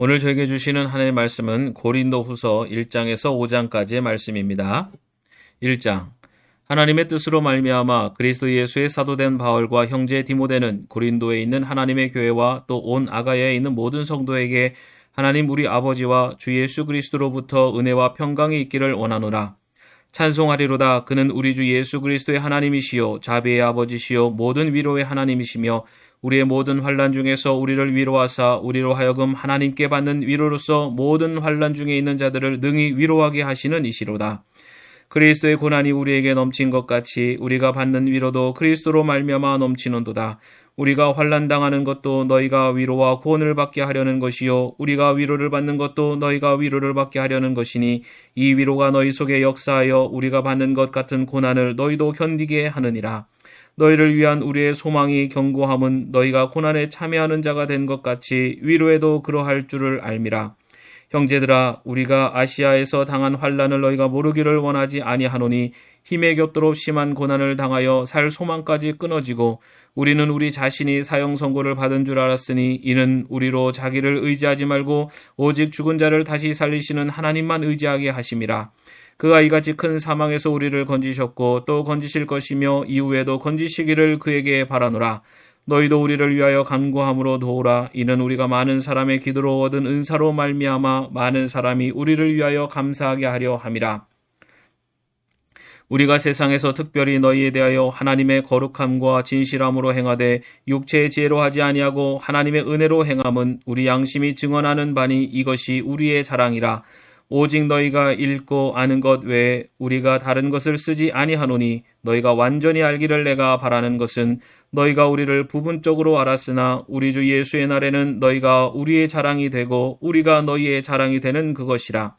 오늘 저에게 주시는 하나님의 말씀은 고린도후서 1장에서 5장까지의 말씀입니다. 1장. 하나님의 뜻으로 말미암아 그리스도 예수의 사도된 바울과 형제 디모데는 고린도에 있는 하나님의 교회와 또 온 아가야에 있는 모든 성도에게 하나님 우리 아버지와 주 예수 그리스도로부터 은혜와 평강이 있기를 원하노라. 찬송하리로다. 그는 우리 주 예수 그리스도의 하나님이시요 자비의 아버지시요 모든 위로의 하나님이시며 우리의 모든 환난 중에서 우리를 위로하사 우리로 하여금 하나님께 받는 위로로서 모든 환난 중에 있는 자들을 능히 위로하게 하시는 이시로다. 그리스도의 고난이 우리에게 넘친 것 같이 우리가 받는 위로도 그리스도로 말미암아 넘치는도다. 우리가 환난 당하는 것도 너희가 위로와 구원을 받게 하려는 것이요 우리가 위로를 받는 것도 너희가 위로를 받게 하려는 것이니 이 위로가 너희 속에 역사하여 우리가 받는 것 같은 고난을 너희도 견디게 하느니라. 너희를 위한 우리의 소망이 견고함은 너희가 고난에 참여하는 자가 된 것 같이 위로에도 그러할 줄을 알미라. 형제들아, 우리가 아시아에서 당한 환난을 너희가 모르기를 원하지 아니하노니 힘에 겹도록 심한 고난을 당하여 살 소망까지 끊어지고 우리는 우리 자신이 사형 선고를 받은 줄 알았으니 이는 우리로 자기를 의지하지 말고 오직 죽은 자를 다시 살리시는 하나님만 의지하게 하심이라. 그가 이같이 큰 사망에서 우리를 건지셨고 또 건지실 것이며 이후에도 건지시기를 그에게 바라노라. 너희도 우리를 위하여 간구함으로 도우라. 이는 우리가 많은 사람의 기도로 얻은 은사로 말미암아 많은 사람이 우리를 위하여 감사하게 하려 함이라. 우리가 세상에서 특별히 너희에 대하여 하나님의 거룩함과 진실함으로 행하되 육체의 지혜로 하지 아니하고 하나님의 은혜로 행함은 우리 양심이 증언하는 바니 이것이 우리의 자랑이라. 오직 너희가 읽고 아는 것 외에 우리가 다른 것을 쓰지 아니하노니 너희가 완전히 알기를 내가 바라는 것은 너희가 우리를 부분적으로 알았으나 우리 주 예수의 날에는 너희가 우리의 자랑이 되고 우리가 너희의 자랑이 되는 그것이라.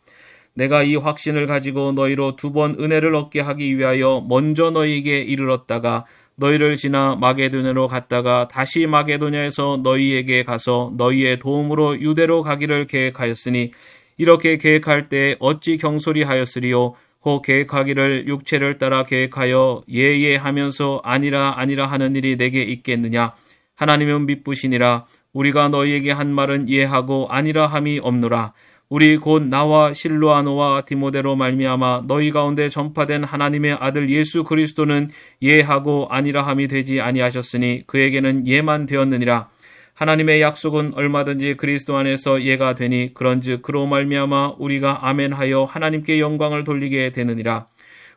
내가 이 확신을 가지고 너희로 2번 은혜를 얻게 하기 위하여 먼저 너희에게 이르렀다가 너희를 지나 마게도냐로 갔다가 다시 마게도냐에서 너희에게 가서 너희의 도움으로 유대로 가기를 계획하였으니 이렇게 계획할 때 어찌 경솔히 하였으리요. 혹 계획하기를 육체를 따라 계획하여 예예 하면서 아니라 하는 일이 내게 있겠느냐. 하나님은 미쁘시니라. 우리가 너희에게 한 말은 예하고 아니라 함이 없노라. 우리 곧 나와 실로아노와 디모데로 말미암아 너희 가운데 전파된 하나님의 아들 예수 그리스도는 예하고 아니라 함이 되지 아니하셨으니 그에게는 예만 되었느니라. 하나님의 약속은 얼마든지 그리스도 안에서 예가 되니 그런즉 그로 말미암아 우리가 아멘하여 하나님께 영광을 돌리게 되느니라.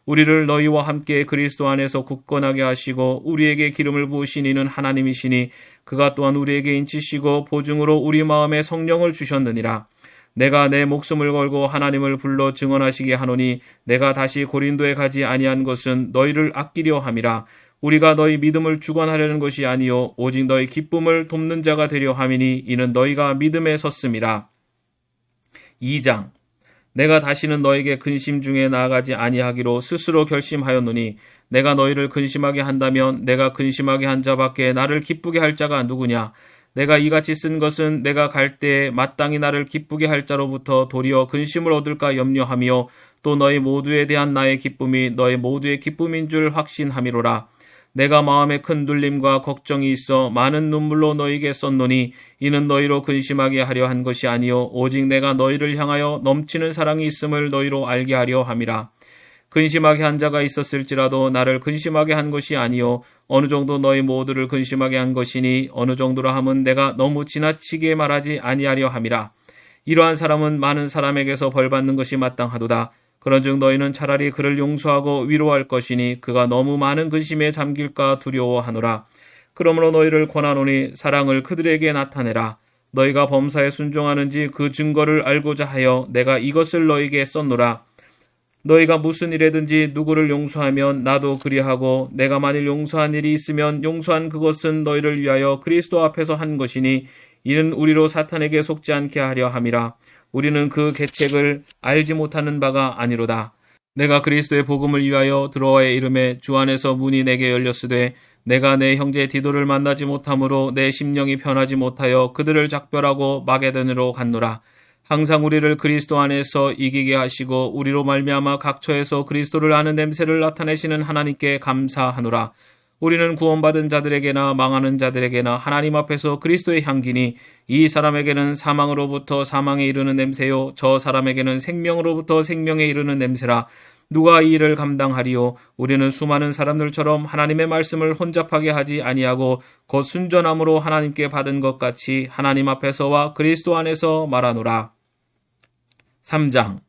우리를 너희와 함께 그리스도 안에서 굳건하게 하시고 우리에게 기름을 부으신 이는 하나님이시니 그가 또한 우리에게 인치시고 보증으로 우리 마음에 성령을 주셨느니라. 내가 내 목숨을 걸고 하나님을 불러 증언하시게 하노니 내가 다시 고린도에 가지 아니한 것은 너희를 아끼려 함이라. 우리가 너희 믿음을 주관하려는 것이 아니요 오직 너희 기쁨을 돕는 자가 되려 함이니 이는 너희가 믿음에 섰음이라. 2장. 내가 다시는 너에게 근심 중에 나아가지 아니하기로 스스로 결심하였노니 내가 너희를 근심하게 한다면 내가 근심하게 한 자밖에 나를 기쁘게 할 자가 누구냐. 내가 이같이 쓴 것은 내가 갈 때에 마땅히 나를 기쁘게 할 자로부터 도리어 근심을 얻을까 염려하며 또 너희 모두에 대한 나의 기쁨이 너희 모두의 기쁨인 줄 확신함이로라. 내가 마음에 큰 눌림과 걱정이 있어 많은 눈물로 너희에게 썼노니 이는 너희로 근심하게 하려 한 것이 아니요 오직 내가 너희를 향하여 넘치는 사랑이 있음을 너희로 알게 하려 함이라. 근심하게 한 자가 있었을지라도 나를 근심하게 한 것이 아니요 어느 정도 너희 모두를 근심하게 한 것이니 어느 정도라 함은 내가 너무 지나치게 말하지 아니하려 함이라. 이러한 사람은 많은 사람에게서 벌받는 것이 마땅하도다. 그런즉 너희는 차라리 그를 용서하고 위로할 것이니 그가 너무 많은 근심에 잠길까 두려워하노라. 그러므로 너희를 권하노니 사랑을 그들에게 나타내라. 너희가 범사에 순종하는지 그 증거를 알고자 하여 내가 이것을 너희에게 썼노라. 너희가 무슨 일에든지 누구를 용서하면 나도 그리하고 내가 만일 용서한 일이 있으면 용서한 그것은 너희를 위하여 그리스도 앞에서 한 것이니 이는 우리로 사탄에게 속지 않게 하려 함이라. 우리는 그 계책을 알지 못하는 바가 아니로다. 내가 그리스도의 복음을 위하여 드로아의 이름에 주 안에서 문이 내게 열렸으되 내가 내 형제 디도를 만나지 못함으로 내 심령이 편하지 못하여 그들을 작별하고 마게도냐로 갔노라. 항상 우리를 그리스도 안에서 이기게 하시고 우리로 말미암아 각처에서 그리스도를 아는 냄새를 나타내시는 하나님께 감사하노라. 우리는 구원받은 자들에게나 망하는 자들에게나 하나님 앞에서 그리스도의 향기니 이 사람에게는 사망으로부터 사망에 이르는 냄새요 저 사람에게는 생명으로부터 생명에 이르는 냄새라. 누가 이 일을 감당하리요? 우리는 수많은 사람들처럼 하나님의 말씀을 혼잡하게 하지 아니하고 곧 순전함으로 하나님께 받은 것 같이 하나님 앞에서와 그리스도 안에서 말하노라. 3장.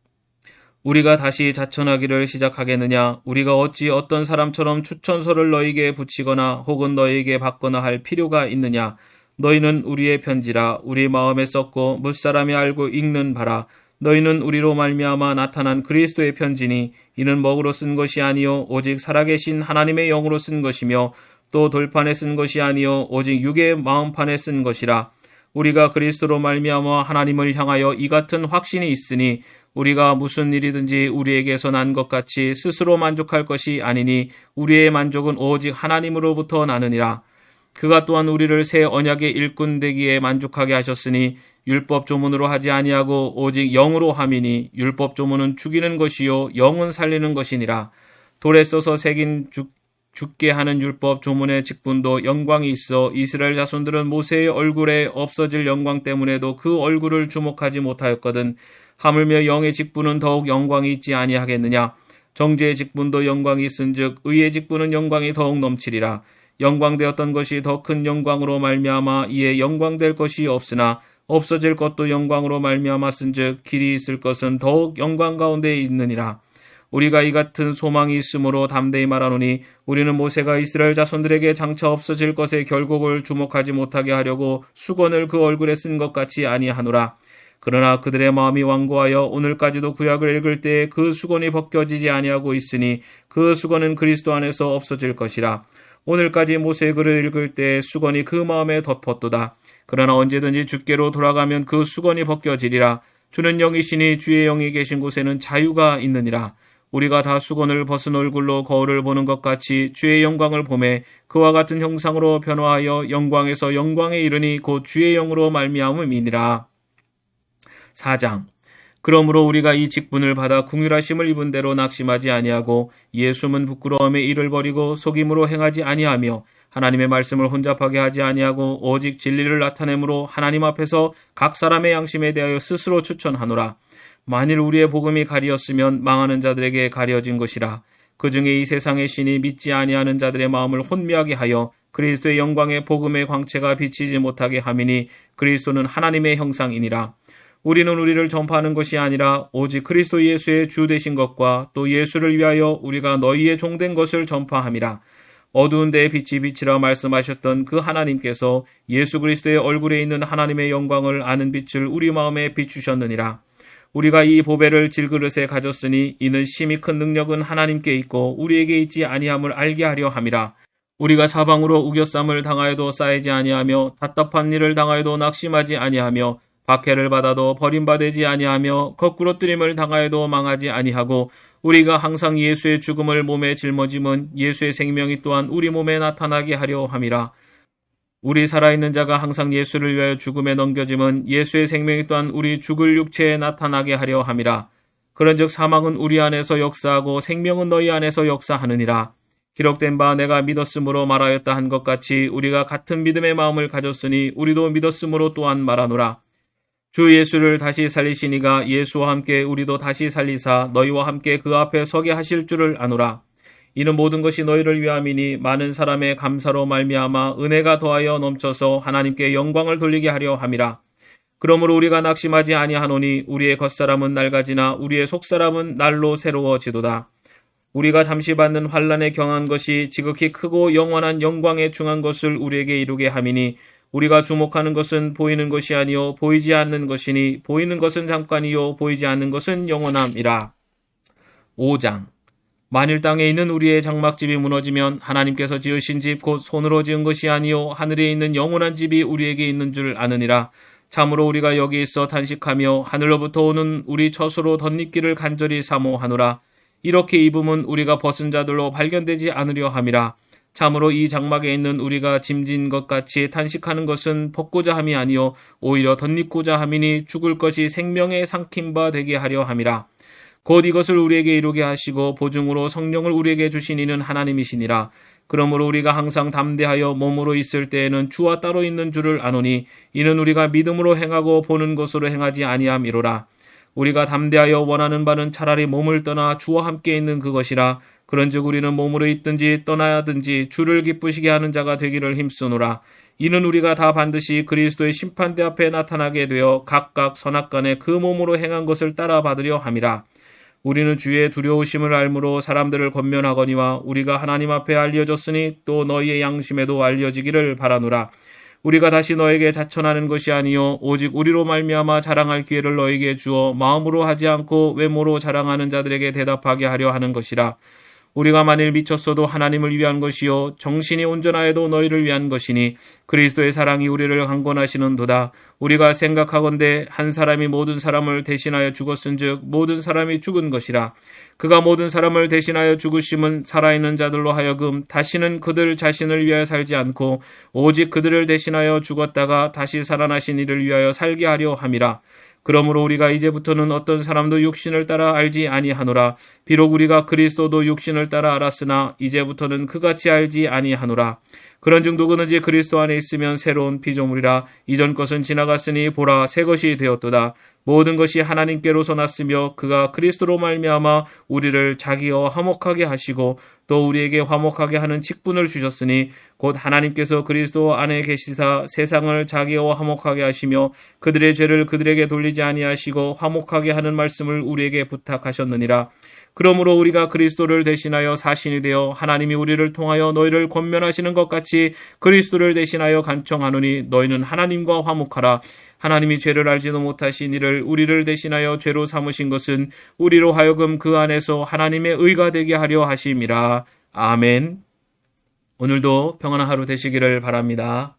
우리가 다시 자천하기를 시작하겠느냐? 우리가 어찌 어떤 사람처럼 추천서를 너희에게 붙이거나 혹은 너희에게 받거나 할 필요가 있느냐? 너희는 우리의 편지라. 우리 마음에 썼고 무사람이 알고 읽는 바라. 너희는 우리로 말미암아 나타난 그리스도의 편지니 이는 먹으로 쓴 것이 아니요 오직 살아계신 하나님의 영으로 쓴 것이며 또 돌판에 쓴 것이 아니요 오직 육의 마음판에 쓴 것이라. 우리가 그리스도로 말미암아 하나님을 향하여 이 같은 확신이 있으니 우리가 무슨 일이든지 우리에게서 난 것 같이 스스로 만족할 것이 아니니 우리의 만족은 오직 하나님으로부터 나느니라. 그가 또한 우리를 새 언약의 일꾼 되기에 만족하게 하셨으니 율법 조문으로 하지 아니하고 오직 영으로 함이니 율법 조문은 죽이는 것이요 영은 살리는 것이니라. 돌에 써서 새긴 죽게 하는 율법 조문의 직분도 영광이 있어 이스라엘 자손들은 모세의 얼굴에 없어질 영광 때문에도 그 얼굴을 주목하지 못하였거든. 하물며 영의 직분은 더욱 영광이 있지 아니하겠느냐. 정죄의 직분도 영광이 있은즉 의의 직분은 영광이 더욱 넘치리라. 영광되었던 것이 더 큰 영광으로 말미암아 이에 영광될 것이 없으나 없어질 것도 영광으로 말미암았은즉 길이 있을 것은 더욱 영광 가운데 있느니라. 우리가 이 같은 소망이 있으므로 담대히 말하노니 우리는 모세가 이스라엘 자손들에게 장차 없어질 것의 결국을 주목하지 못하게 하려고 수건을 그 얼굴에 쓴 것 같이 아니하노라. 그러나 그들의 마음이 완고하여 오늘까지도 구약을 읽을 때에 그 수건이 벗겨지지 아니하고 있으니 그 수건은 그리스도 안에서 없어질 것이라. 오늘까지 모세의 글을 읽을 때 수건이 그 마음에 덮었도다. 그러나 언제든지 주께로 돌아가면 그 수건이 벗겨지리라. 주는 영이시니 주의 영이 계신 곳에는 자유가 있느니라. 우리가 다 수건을 벗은 얼굴로 거울을 보는 것 같이 주의 영광을 보매 그와 같은 형상으로 변화하여 영광에서 영광에 이르니 곧 주의 영으로 말미암음이니라. 4장. 그러므로 우리가 이 직분을 받아 궁휼하심을 입은 대로 낙심하지 아니하고 이에 숨은 부끄러움의 일을 버리고 속임으로 행하지 아니하며 하나님의 말씀을 혼잡하게 하지 아니하고 오직 진리를 나타내므로 하나님 앞에서 각 사람의 양심에 대하여 스스로 추천하노라. 만일 우리의 복음이 가리었으면 망하는 자들에게 가려진 것이라. 그 중에 이 세상의 신이 믿지 아니하는 자들의 마음을 혼미하게 하여 그리스도의 영광의 복음의 광채가 비치지 못하게 함이니 그리스도는 하나님의 형상이니라. 우리는 우리를 전파하는 것이 아니라 오직 그리스도 예수의 주 되신 것과 또 예수를 위하여 우리가 너희의 종된 것을 전파함이라. 어두운 데에 빛이 비치라 말씀하셨던 그 하나님께서 예수 그리스도의 얼굴에 있는 하나님의 영광을 아는 빛을 우리 마음에 비추셨느니라. 우리가 이 보배를 질그릇에 가졌으니 이는 심히 큰 능력은 하나님께 있고 우리에게 있지 아니함을 알게 하려 함이라. 우리가 사방으로 우겨쌈을 당하여도 쌓이지 아니하며 답답한 일을 당하여도 낙심하지 아니하며 박해를 받아도 버림받지 아니하며 거꾸로 뜨림을 당하여도 망하지 아니하고 우리가 항상 예수의 죽음을 몸에 짊어짐은 예수의 생명이 또한 우리 몸에 나타나게 하려 함이라. 우리 살아있는 자가 항상 예수를 위하여 죽음에 넘겨짐은 예수의 생명이 또한 우리 죽을 육체에 나타나게 하려 함이라. 그런즉 사망은 우리 안에서 역사하고 생명은 너희 안에서 역사하느니라. 기록된 바 내가 믿었으므로 말하였다 한 것 같이 우리가 같은 믿음의 마음을 가졌으니 우리도 믿었으므로 또한 말하노라. 주 예수를 다시 살리시니가 예수와 함께 우리도 다시 살리사 너희와 함께 그 앞에 서게 하실 줄을 아노라. 이는 모든 것이 너희를 위함이니 많은 사람의 감사로 말미암아 은혜가 더하여 넘쳐서 하나님께 영광을 돌리게 하려 함이라. 그러므로 우리가 낙심하지 아니하노니 우리의 겉사람은 낡아지나 우리의 속사람은 날로 새로워지도다. 우리가 잠시 받는 환난에 경한 것이 지극히 크고 영원한 영광에 중한 것을 우리에게 이루게 함이니 우리가 주목하는 것은 보이는 것이 아니요 보이지 않는 것이니 보이는 것은 잠깐이요 보이지 않는 것은 영원함이라. 5장. 만일 땅에 있는 우리의 장막집이 무너지면 하나님께서 지으신 집 곧 손으로 지은 것이 아니요 하늘에 있는 영원한 집이 우리에게 있는 줄 아느니라. 참으로 우리가 여기 있어 탄식하며 하늘로부터 오는 우리 처소로 덧입기를 간절히 사모하노라. 이렇게 입음은 우리가 벗은 자들로 발견되지 않으려 함이라. 참으로 이 장막에 있는 우리가 짐진 것 같이 탄식하는 것은 벗고자 함이 아니요 오히려 덧입고자 함이니 죽을 것이 생명에 삼킨 바 되게 하려 함이라. 곧 이것을 우리에게 이루게 하시고 보증으로 성령을 우리에게 주신 이는 하나님이시니라. 그러므로 우리가 항상 담대하여 몸으로 있을 때에는 주와 따로 있는 줄을 아노니 이는 우리가 믿음으로 행하고 보는 것으로 행하지 아니함이로라. 우리가 담대하여 원하는 바는 차라리 몸을 떠나 주와 함께 있는 그것이라. 그런즉 우리는 몸으로 있든지 떠나야든지 주를 기쁘시게 하는 자가 되기를 힘쓰노라. 이는 우리가 다 반드시 그리스도의 심판대 앞에 나타나게 되어 각각 선악간에 그 몸으로 행한 것을 따라 받으려 함이라. 우리는 주의 두려우심을 알므로 사람들을 권면하거니와 우리가 하나님 앞에 알려졌으니 또 너희의 양심에도 알려지기를 바라노라. 우리가 다시 너에게 자천하는 것이 아니요 오직 우리로 말미암아 자랑할 기회를 너에게 주어 마음으로 하지 않고 외모로 자랑하는 자들에게 대답하게 하려 하는 것이라. 우리가 만일 미쳤어도 하나님을 위한 것이요 정신이 온전하여도 너희를 위한 것이니 그리스도의 사랑이 우리를 강권하시는도다. 우리가 생각하건대 한 사람이 모든 사람을 대신하여 죽었은즉 모든 사람이 죽은 것이라. 그가 모든 사람을 대신하여 죽으심은 살아있는 자들로 하여금 다시는 그들 자신을 위하여 살지 않고 오직 그들을 대신하여 죽었다가 다시 살아나신 이를 위하여 살게 하려 함이라. 그러므로 우리가 이제부터는 어떤 사람도 육신을 따라 알지 아니하노라. 비록 우리가 그리스도도 육신을 따라 알았으나 이제부터는 그같이 알지 아니하노라. 그런즉 누구든지 그리스도 안에 있으면 새로운 피조물이라. 이전 것은 지나갔으니 보라 새 것이 되었도다. 모든 것이 하나님께로서 났으며 그가 그리스도로 말미암아 우리를 자기와 화목하게 하시고 또 우리에게 화목하게 하는 직분을 주셨으니 곧 하나님께서 그리스도 안에 계시사 세상을 자기와 화목하게 하시며 그들의 죄를 그들에게 돌리지 아니하시고 화목하게 하는 말씀을 우리에게 부탁하셨느니라. 그러므로 우리가 그리스도를 대신하여 사신이 되어 하나님이 우리를 통하여 너희를 권면하시는 것 같이 그리스도를 대신하여 간청하노니 너희는 하나님과 화목하라. 하나님이 죄를 알지도 못하신 이를 우리를 대신하여 죄로 삼으신 것은 우리로 하여금 그 안에서 하나님의 의가 되게 하려 하심이라. 아멘. 오늘도 평안한 하루 되시기를 바랍니다.